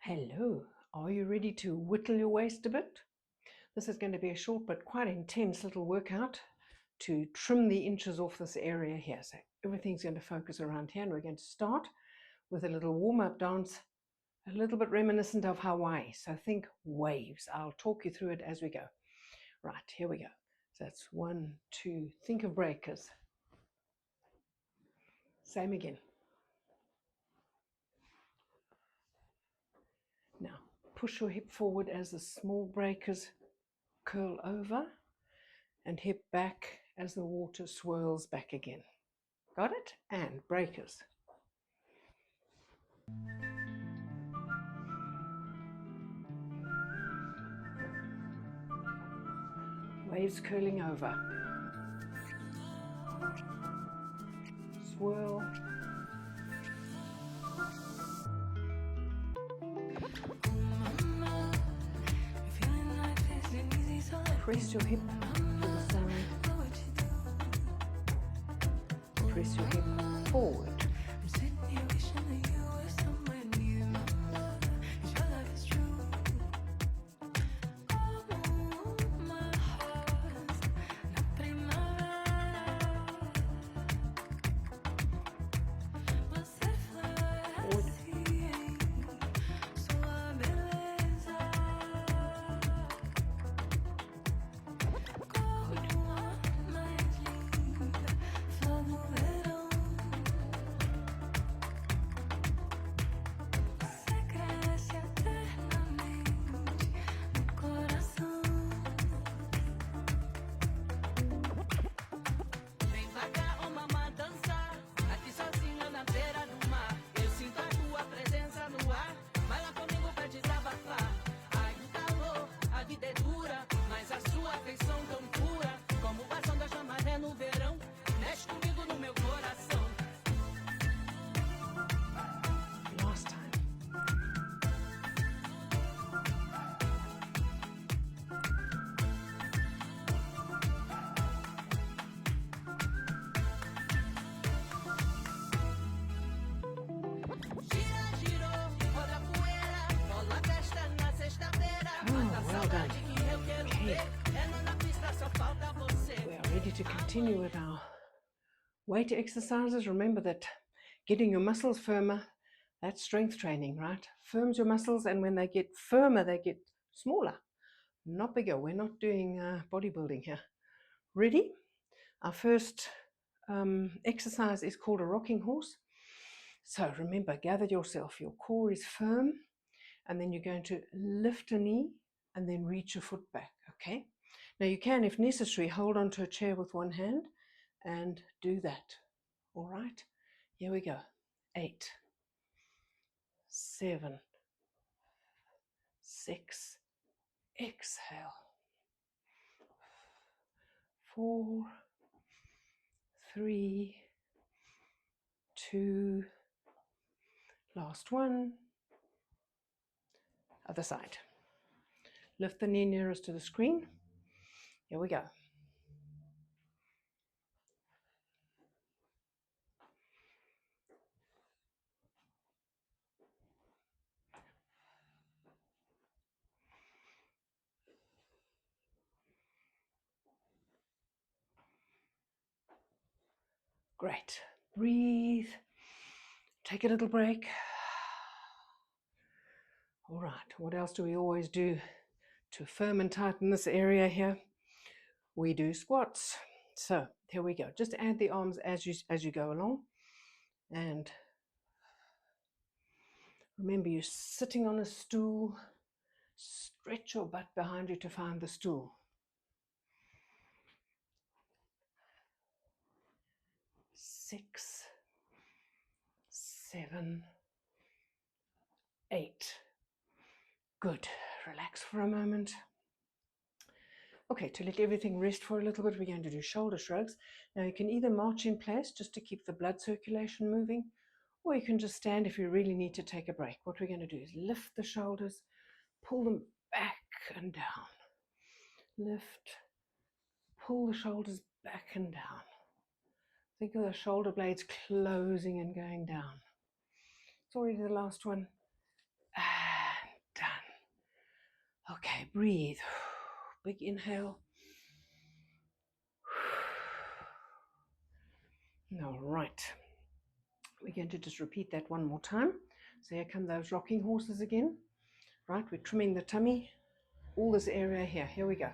Hello, are you ready to whittle your waist a bit? This is going to be a short but quite intense little workout to trim the inches off this area here. So everything's going to focus around here, and we're going to start with a little warm-up dance, a little bit reminiscent of Hawaii. So think waves. I'll talk you through it as we go. Right, here we go. So that's 1, 2, think of breakers. Same again. Now, push your hip forward as the small breakers curl over, and hip back as the water swirls back again. Got it? And breakers. Waves curling over. Swirl. Press your hip to the side. Press your hip forward. We are ready to continue with our weight exercises. Remember that getting your muscles firmer, that's strength training, right? Firms your muscles, and when they get firmer, they get smaller, not bigger. We're not doing bodybuilding here. Ready? Our first exercise is called a rocking horse. So remember, gather yourself. Your core is firm, and then you're going to lift a knee and then reach your foot back, okay? Now you can, if necessary, hold onto a chair with one hand and do that. All right, here we go. 8, 7, 6, exhale. 4, 3, 2, last one. Other side. Lift the knee nearest to the screen. Here we go. Great. Breathe. Take a little break. All right, what else do we always do to firm and tighten this area here? We do squats. So here we go. Just add the arms as you go along. And remember, you're sitting on a stool. Stretch your butt behind you to find the stool. 6, 7, 8. Good. Relax for a moment. Okay, to let everything rest for a little bit, we're going to do shoulder shrugs. Now you can either march in place just to keep the blood circulation moving, or you can just stand if you really need to take a break. What we're going to do is lift the shoulders, pull them back and down. Lift, pull the shoulders back and down. Think of the shoulder blades closing and going down. It's already the last one. And Okay, breathe. Big inhale. All right. We're going to just repeat that one more time. So here come those rocking horses again. Right, we're trimming the tummy, all this area here. Here we go.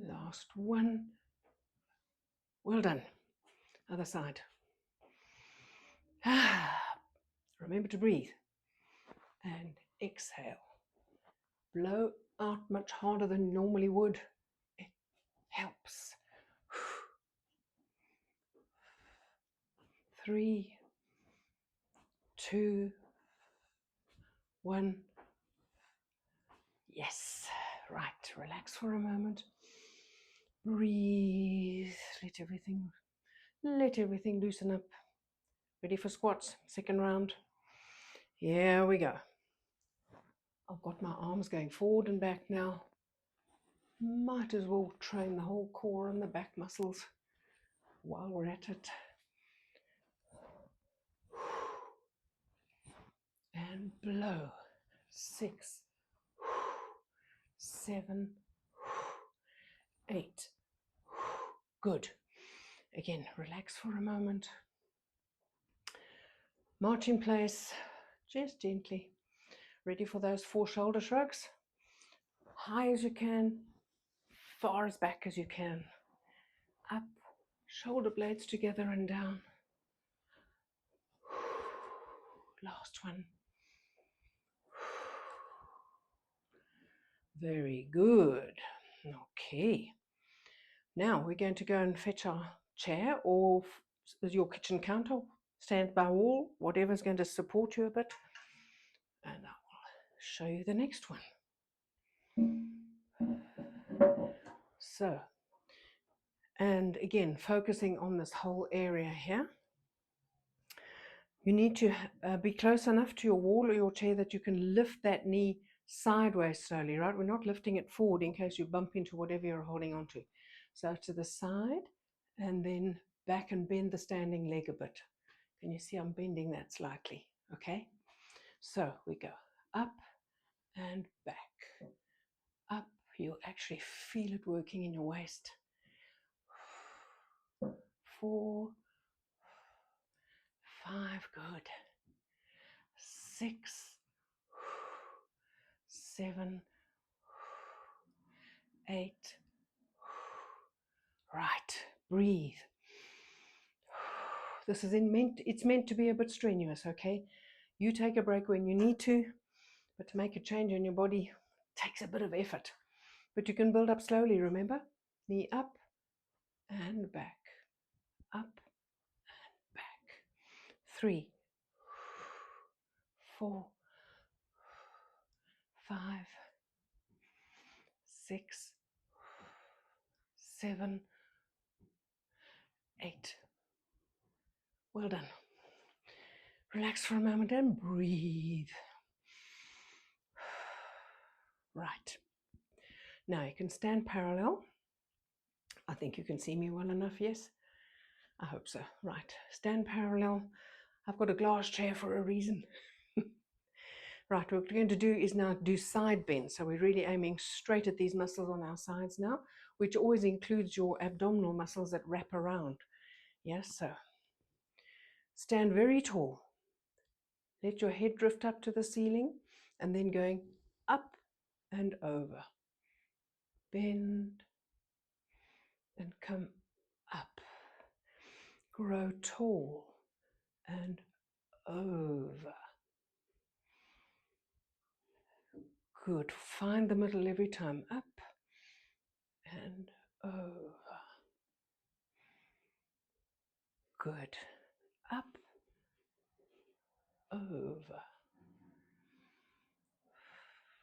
Last one. Well done. Other side. Remember to breathe. And exhale. Blow out much harder than you normally would. It helps. 3, 2, 1. Yes. Right. Relax for a moment. Breathe. Let everything loosen up. Ready for squats? Second round. Here we go. I've got my arms going forward and back now. Might as well train the whole core and the back muscles while we're at it. And blow. 6, 7, 8. Good. Again, relax for a moment. March in place, just gently. Ready for those 4 shoulder shrugs? High as you can, far as back as you can. Up, shoulder blades together and down. Last one. Very good. Okay. Now we're going to go and fetch our chair or your kitchen counter, stand by wall, whatever's going to support you a bit. And I will show you the next one. So, and again, focusing on this whole area here. You need to be close enough to your wall or your chair that you can lift that knee sideways slowly, right? We're not lifting it forward in case you bump into whatever you're holding on to. So to the side and then back and bend the standing leg a bit. Can you see I'm bending that slightly? Okay. So we go up and back. Up. You'll actually feel it working in your waist. 4, 5, good. 6, 7, 8. Right, breathe. This is it's meant to be a bit strenuous, okay? You take a break when you need to, but to make a change in your body takes a bit of effort. But you can build up slowly, remember? Knee up and back. Up and back. 3, 4, 5, 6, 7, 8. Well done. Relax for a moment and breathe. Right. Now you can stand parallel. I think you can see me well enough, yes? I hope so. Right. Stand parallel. I've got a glass chair for a reason. Right, what we're going to do is now do side bends. So we're really aiming straight at these muscles on our sides now, which always includes your abdominal muscles that wrap around. Yes, so stand very tall. Let your head drift up to the ceiling and then going up and over. Bend and come up. Grow tall and over. Good. Find the middle every time. Up and over. Good. Up, over.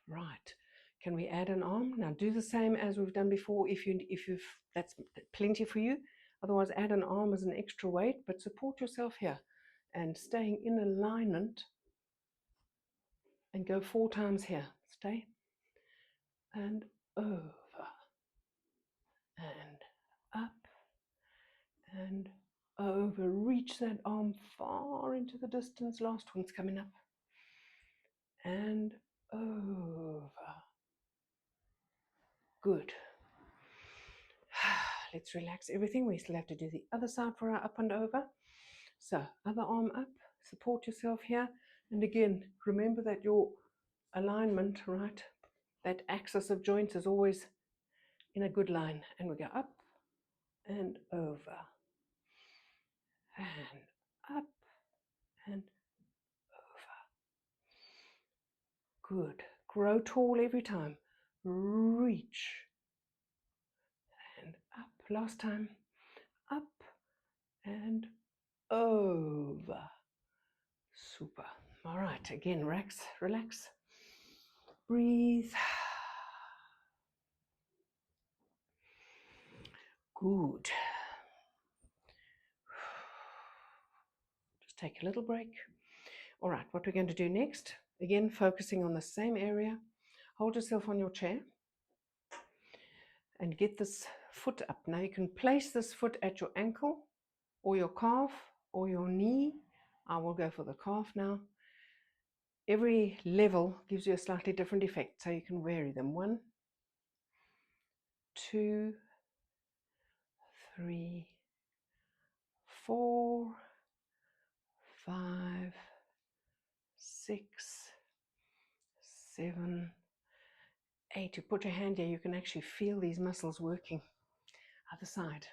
Right. Can we add an arm? Now do the same as we've done before if you've that's plenty for you. Otherwise add an arm as an extra weight, but support yourself here and staying in alignment and go 4 times here. Stay. and over, and up, and over. Reach that arm far into the distance. Last one's coming up, and over. Good. Let's relax everything. We still have to do the other side for our up and over. So other arm up, support yourself here. And again, remember that your alignment, right, that axis of joints is always in a good line. And we go up and over, and up and over. Good. Grow tall every time. Reach and up. Last time. Up and over. Super. All right. Again, relax. Breathe. Good. Just take a little break. All right, what we're going to do next, again, focusing on the same area. Hold yourself on your chair and get this foot up. Now you can place this foot at your ankle or your calf or your knee. I will go for the calf now. Every level gives you a slightly different effect, so you can vary them. 1, 2, 3, 4, 5, 6, 7, 8. You put your hand here, you can actually feel these muscles working. Other side.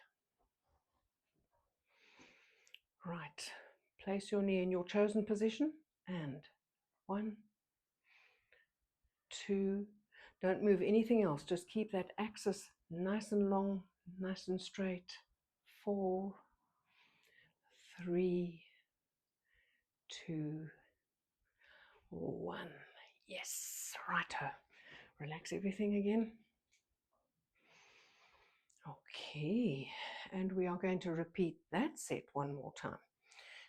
Right. Place your knee in your chosen position. And 1, 2. Don't move anything else. Just keep that axis nice and long, nice and straight. 4, 3, 2, 1. Yes. Righto. Relax everything again. Okay. And we are going to repeat that set one more time.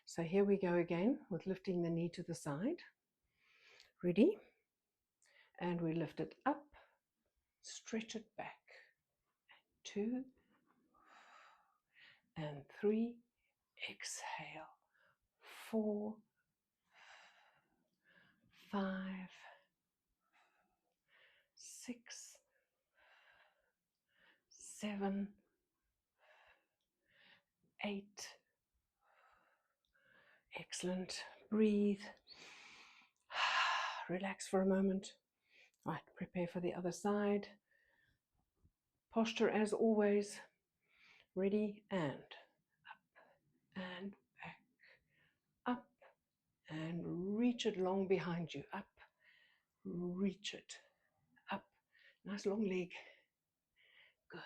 So here we go again with lifting the knee to the side. Ready? And we lift it up, stretch it back. 2 and 3. Exhale. 4, 5, 6, 7, 8. Excellent. Breathe. Relax for a moment. Right, prepare for the other side. Posture as always. Ready, and up and back. Up and reach it long behind you. Up, reach it. Up. Nice long leg. Good.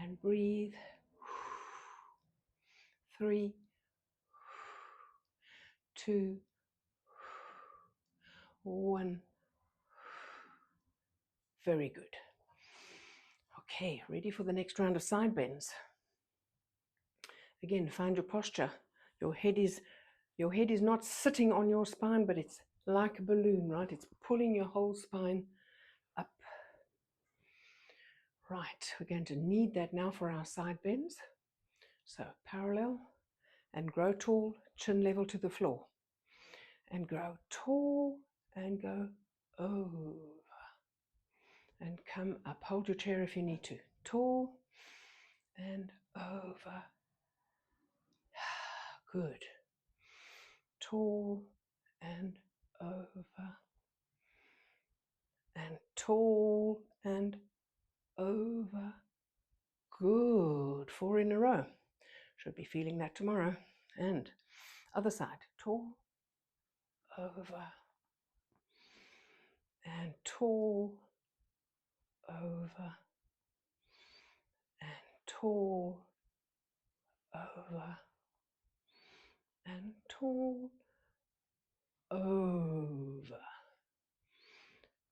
And breathe. 3, 2, 1. Very good. Okay, ready for the next round of side bends. Again, find your posture. Your head is not sitting on your spine, but it's like a balloon, right? It's pulling your whole spine up. Right, we're going to need that now for our side bends. So parallel and grow tall, chin level to the floor. And grow tall and go over. And come up. Hold your chair if you need to. Tall and over. Good. Tall and over. And tall and over. Good. 4 in a row. Should be feeling that tomorrow. And other side. Tall, over, and tall, over, and tall, over, and tall, over.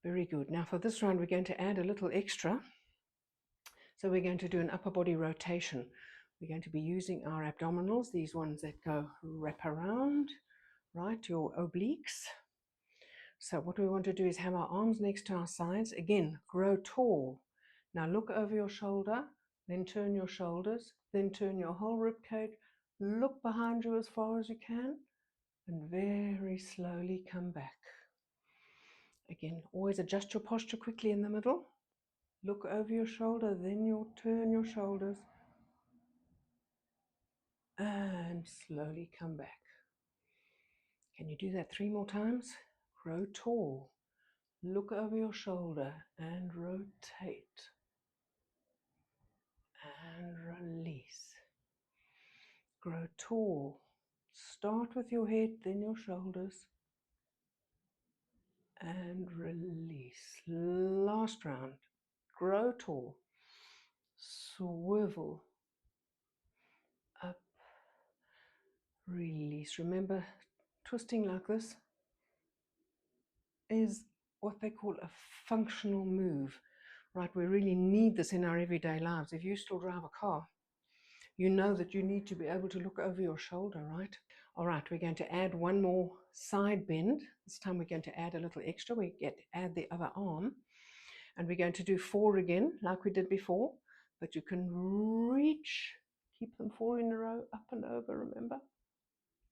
Very good. Now for this round, we're going to add a little extra. So we're going to do an upper body rotation. We're going to be using our abdominals, these ones that go wrap around, right, your obliques. So what we want to do is have our arms next to our sides. Again, grow tall. Now look over your shoulder, then turn your shoulders, then turn your whole rib cage. Look behind you as far as you can, and very slowly come back. Again, always adjust your posture quickly in the middle. Look over your shoulder, then you'll turn your shoulders, and slowly come back. Can you do that 3 more times? Grow tall. Look over your shoulder and rotate. And release. Grow tall. Start with your head, then your shoulders. And release. Last round. Grow tall. Swivel. Up. Release. Remember, twisting like this is what they call a functional move. Right, we really need this in our everyday lives. If you still drive a car, you know that you need to be able to look over your shoulder, right? All right, we're going to add one more side bend. This time we're going to add a little extra. We add the other arm, and we're going to do 4 again, like we did before, but you can reach, keep them 4 in a row, up and over, remember?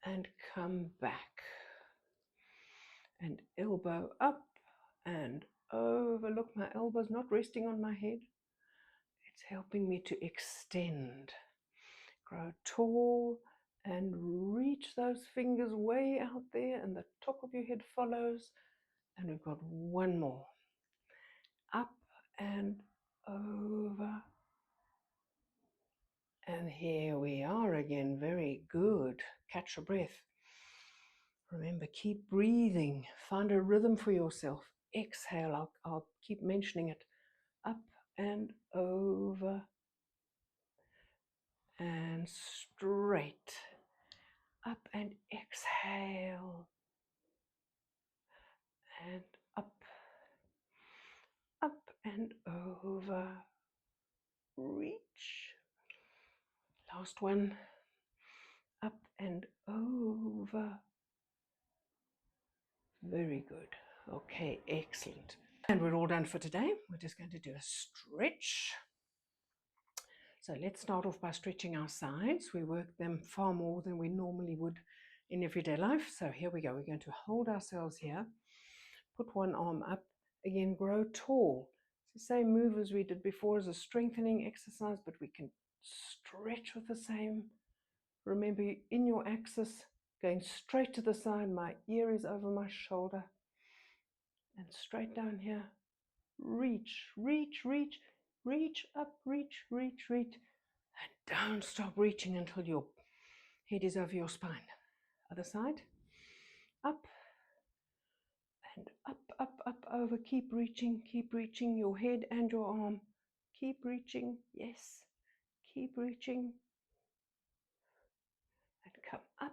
And come back. And elbow up and over. Look, my elbow's not resting on my head. It's helping me to extend. Grow tall and reach those fingers way out there, and the top of your head follows. And we've got one more. Up and over. And here we are again. Very good. Catch your breath. Remember, keep breathing. Find a rhythm for yourself. Exhale. I'll keep mentioning it. Up and over. And straight. Up and exhale. And up. Up and over. Reach. Last one. Up and over. Very good. Okay, excellent. And we're all done for today. We're just going to do a stretch. So let's start off by stretching our sides. We work them far more than we normally would in everyday life. So here we go. We're going to hold ourselves here. Put one arm up. Again, grow tall. It's the same move as we did before as a strengthening exercise, but we can stretch with the same. Remember, in your axis, going straight to the side. My ear is over my shoulder. And straight down here. Reach, reach, reach, reach up, reach, reach, reach. And don't stop reaching until your head is over your spine. Other side. Up. And up, up, up, over. Keep reaching, your head and your arm. Keep reaching, yes. Keep reaching. And come up.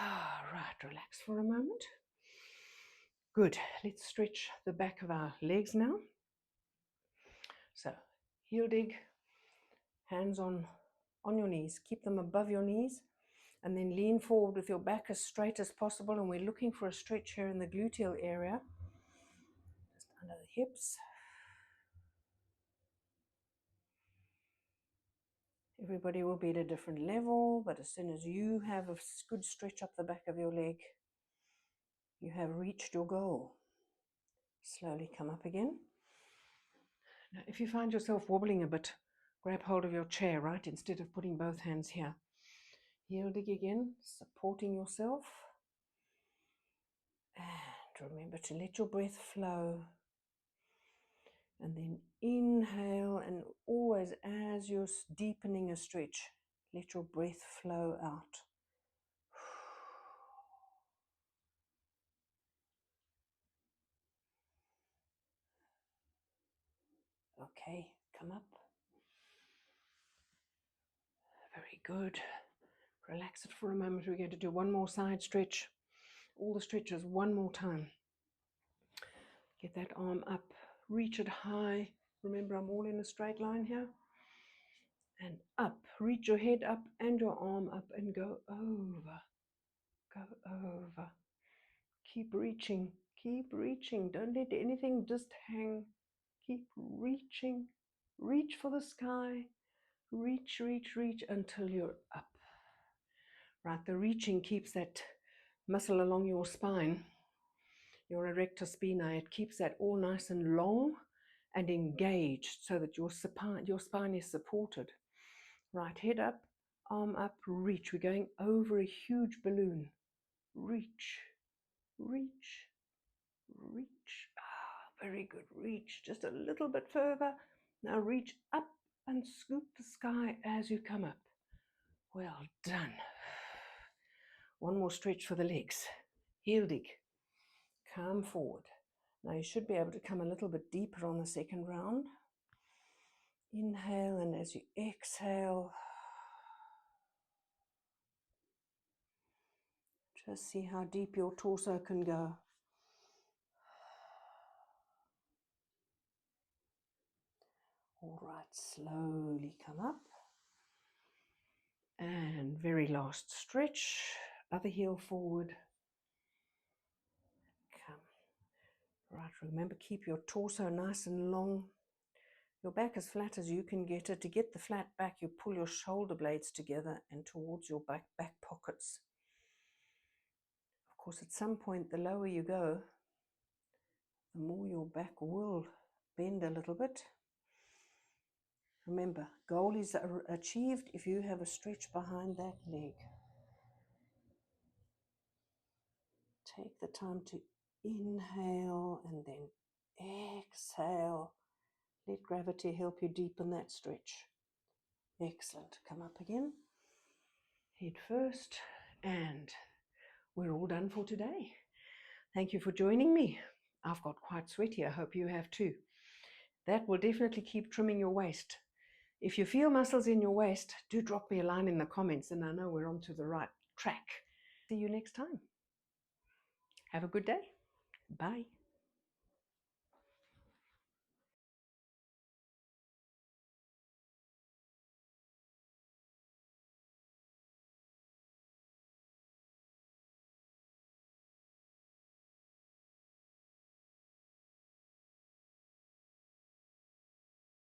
Right, relax for a moment. Good, let's stretch the back of our legs now. So, heel dig, hands on your knees. Keep them above your knees. And then lean forward with your back as straight as possible. And we're looking for a stretch here in the gluteal area. Just under the hips. Everybody will be at a different level, but as soon as you have a good stretch up the back of your leg, you have reached your goal. Slowly come up again. Now, if you find yourself wobbling a bit, grab hold of your chair, right, instead of putting both hands here. Heel dig again, supporting yourself. And remember to let your breath flow. And then inhale, and always as you're deepening a stretch, let your breath flow out. Okay, come up. Very good. Relax it for a moment. We're going to do one more side stretch. All the stretches one more time. Get that arm up. Reach it high. Remember, I'm all in a straight line here. And up. Reach your head up and your arm up and go over. Go over. Keep reaching, don't let anything just hang. Keep reaching, reach for the sky, reach until you're up. Right, the reaching keeps that muscle along your spine, your erector spinae. It keeps that all nice and long and engaged so that your spine is supported. Right, head up, arm up, reach. We're going over a huge balloon. Reach, reach, reach. Ah, very good. Reach just a little bit further. Now reach up and scoop the sky as you come up. Well done. One more stretch for the legs. Heel dig. Come forward. Now you should be able to come a little bit deeper on the second round. Inhale, and as you exhale, just see how deep your torso can go. All right, slowly come up. And very last stretch. Other heel forward. Come. Right, remember, keep your torso nice and long. Your back as flat as you can get it. To get the flat back, you pull your shoulder blades together and towards your back pockets. Of course, at some point, the lower you go, the more your back will bend a little bit. Remember, goal is achieved if you have a stretch behind that leg. Take the time to inhale and then exhale. Let gravity help you deepen that stretch. Excellent. Come up again. Head first. And we're all done for today. Thank you for joining me. I've got quite sweaty. I hope you have too. That will definitely keep trimming your waist. If you feel muscles in your waist, do drop me a line in the comments and I know we're onto the right track. See you next time. Have a good day. Bye.